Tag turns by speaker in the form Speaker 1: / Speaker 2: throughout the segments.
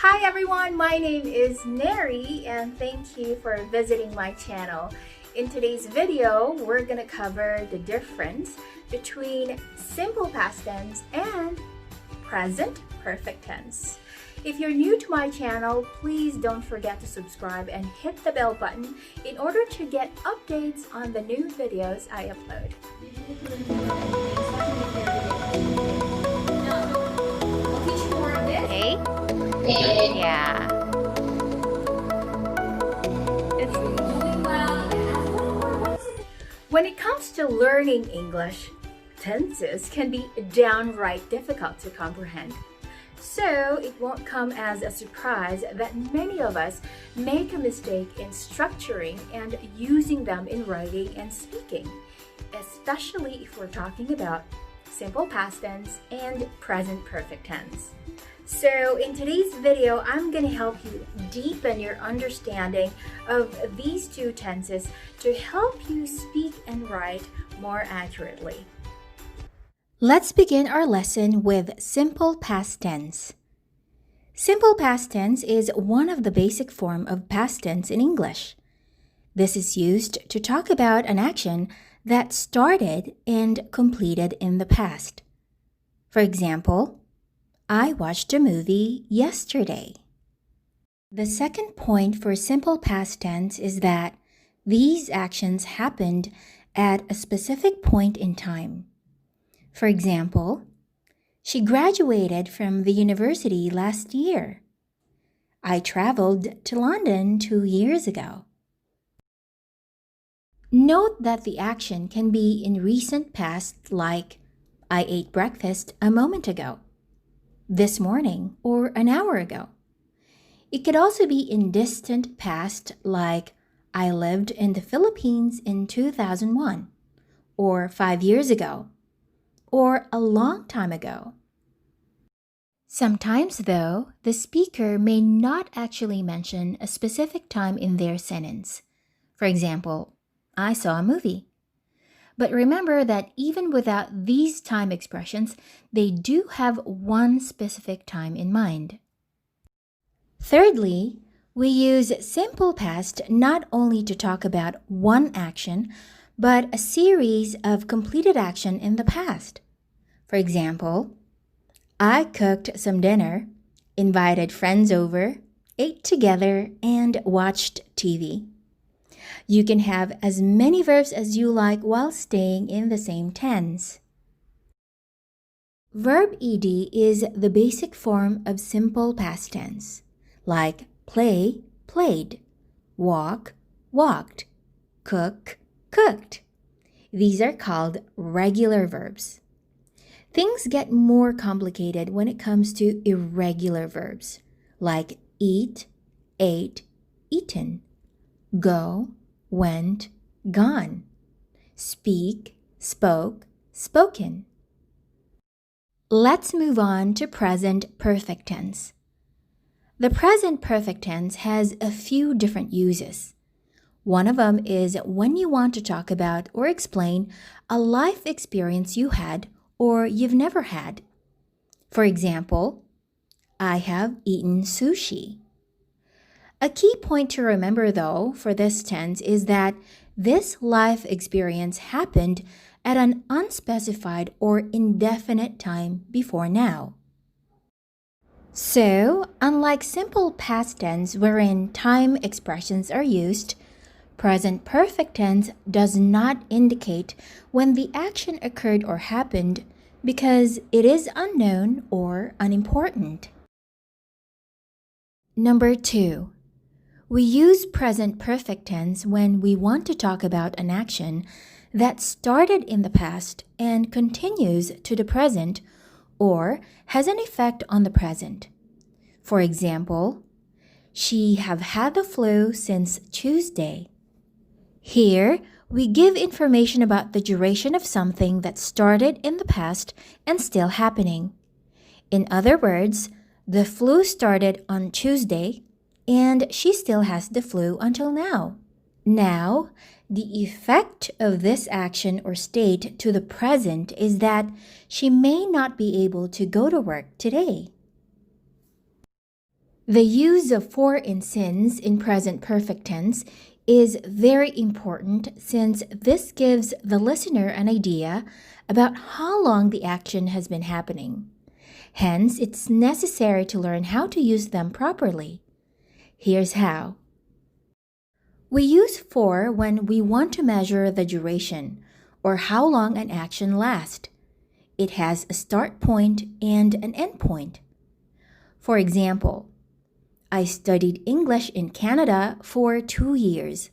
Speaker 1: Hi everyone, my name is Nery and thank you for visiting my channel. In today's video, we're going to cover the difference between simple past tense and present perfect tense. If you're new to my channel, please don't forget to subscribe and hit the bell button in order to get updates on the new videos I upload.
Speaker 2: Okay? Yeah.
Speaker 1: When it comes to learning English, tenses can be downright difficult to comprehend. So it won't come as a surprise that many of us make a mistake in structuring and using them in writing and speaking, especially if we're talking about simple past tense and present perfect tense. So in today's video, I'm going to help you deepen your understanding of these two tenses to help you speak and write more accurately. Let's begin our lesson with simple past tense. Simple past tense is one of the basic form of past tense in English. This is used to talk about an action that started and completed in the past. For example, I watched a movie yesterday. The second point for simple past tense is that these actions happened at a specific point in time. For example, she graduated from the university last year. I traveled to London 2 years ago. Note that the action can be in recent past, like I ate breakfast a moment ago, this morning, or an hour ago. It could also be in distant past, like I lived in the Philippines in 2001, or 5 years ago, or a long time ago. Sometimes, though, the speaker may not actually mention a specific time in their sentence. For example, I saw a movie. But remember that even without these time expressions, they do have one specific time in mind. Thirdly, we use simple past not only to talk about one action, but a series of completed action in the past. For example, I cooked some dinner, invited friends over, ate together, and watched TV. You can have as many verbs as you like while staying in the same tense. Verb ed is the basic form of simple past tense, like play, played, walk, walked, cook, cooked. These are called regular verbs. Things get more complicated when it comes to irregular verbs, like eat, ate, eaten, go, went, gone, speak, spoke, spoken. Let's move on to present perfect tense. The present perfect tense has a few different uses. One of them is when you want to talk about or explain a life experience you had or you've never had. For example, I have eaten sushi. A key point to remember, though, for this tense is that this life experience happened at an unspecified or indefinite time before now. So, unlike simple past tense wherein time expressions are used, present perfect tense does not indicate when the action occurred or happened because it is unknown or unimportant. Number 2. We use present perfect tense when we want to talk about an action that started in the past and continues to the present or has an effect on the present. For example, she have had the flu since Tuesday. Here, we give information about the duration of something that started in the past and still happening. In other words, the flu started on Tuesday, and she still has the flu until now. Now, the effect of this action or state to the present is that she may not be able to go to work today. The use of for and since in present perfect tense is very important since this gives the listener an idea about how long the action has been happening. Hence, it's necessary to learn how to use them properly. Here's how. We use for when we want to measure the duration or how long an action lasts. It has a start point and an end point. For example, I studied English in Canada for 2 years.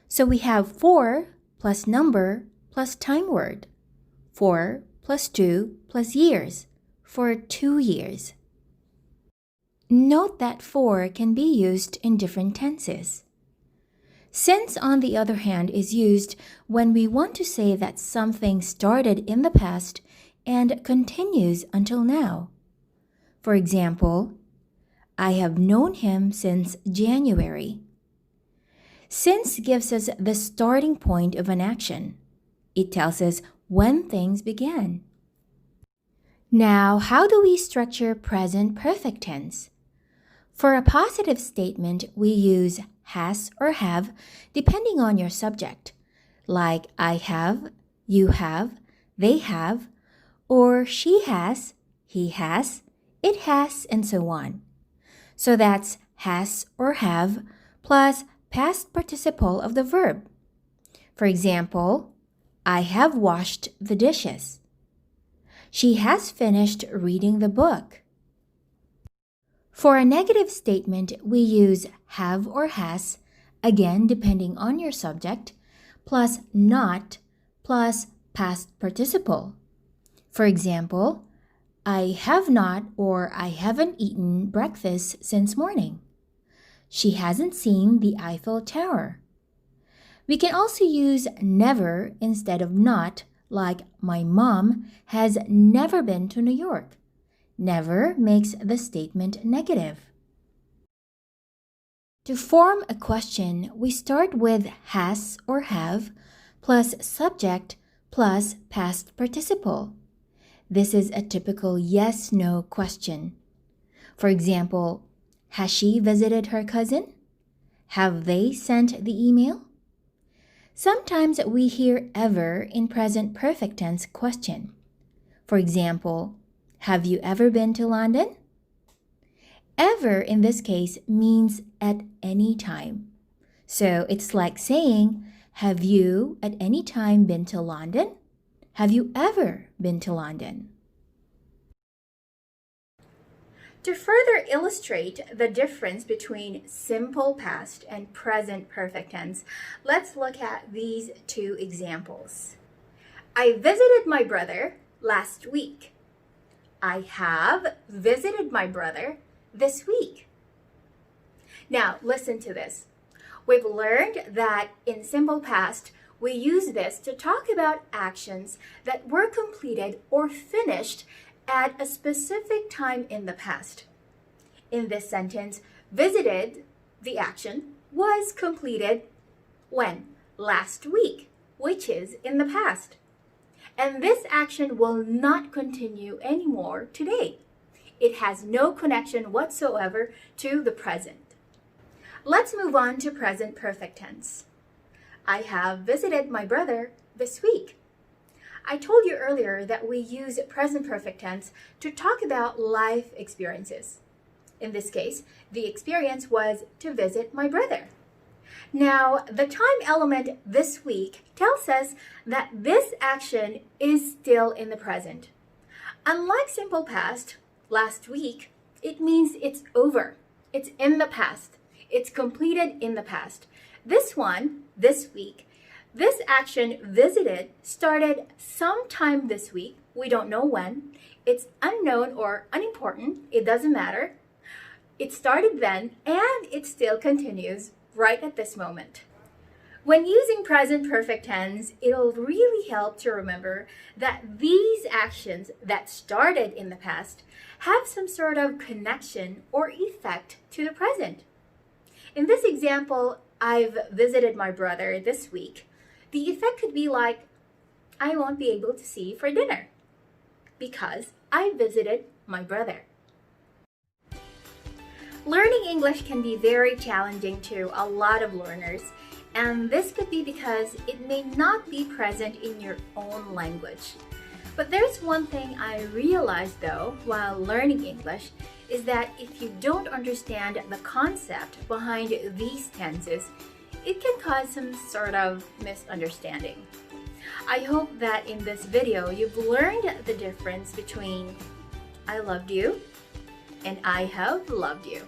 Speaker 1: So we have for plus number plus time word. 4 plus 2 plus years for 2 years. Note that for can be used in different tenses. Since, on the other hand, is used when we want to say that something started in the past and continues until now. For example, I have known him since January. Since gives us the starting point of an action. It tells us when things began. Now, how do we structure present perfect tense? For a positive statement, we use has or have depending on your subject, like I have, you have, they have, or she has, he has, it has, and so on. So that's has or have plus past participle of the verb. For example, I have washed the dishes. She has finished reading the book. For a negative statement, we use have or has, again depending on your subject, plus not, plus past participle. For example, I have not or I haven't eaten breakfast since morning. She hasn't seen the Eiffel Tower. We can also use never instead of not, like my mom has never been to New York. Never makes the statement negative. To form a question, we start with has or have plus subject plus past participle. This is a typical yes-no question. For example, has she visited her cousin? Have they sent the email? Sometimes we hear ever in present perfect tense question. For example, have you ever been to London? Ever in this case means at any time. So it's like saying, have you at any time been to London? Have you ever been to London? To further illustrate the difference between simple past and present perfect tense, let's look at these two examples. I visited my brother last week. I have visited my brother this week. Now, listen to this. We've learned that in simple past, we use this to talk about actions that were completed or finished at a specific time in the past. In this sentence, visited, the action, was completed when? Last week, which is in the past. And this action will not continue anymore today. It has no connection whatsoever to the present. Let's move on to present perfect tense. I have visited my brother this week. I told you earlier that we use present perfect tense to talk about life experiences. In this case, the experience was to visit my brother. Now, the time element this week tells us that this action is still in the present. Unlike simple past, last week, it means it's over. It's in the past. It's completed in the past. This one, this week, this action visited started sometime this week. We don't know when. It's unknown or unimportant. It doesn't matter. It started then and it still continues right at this moment. When using present perfect tense, it'll really help to remember that these actions that started in the past have some sort of connection or effect to the present. In this example, I've visited my brother this week. The effect could be like, I won't be able to see you for dinner because I visited my brother. Learning English can be very challenging to a lot of learners, and this could be because it may not be present in your own language. But there's one thing I realized though while learning English is that if you don't understand the concept behind these tenses, it can cause some sort of misunderstanding. I hope that in this video you've learned the difference between I loved you and I have loved you.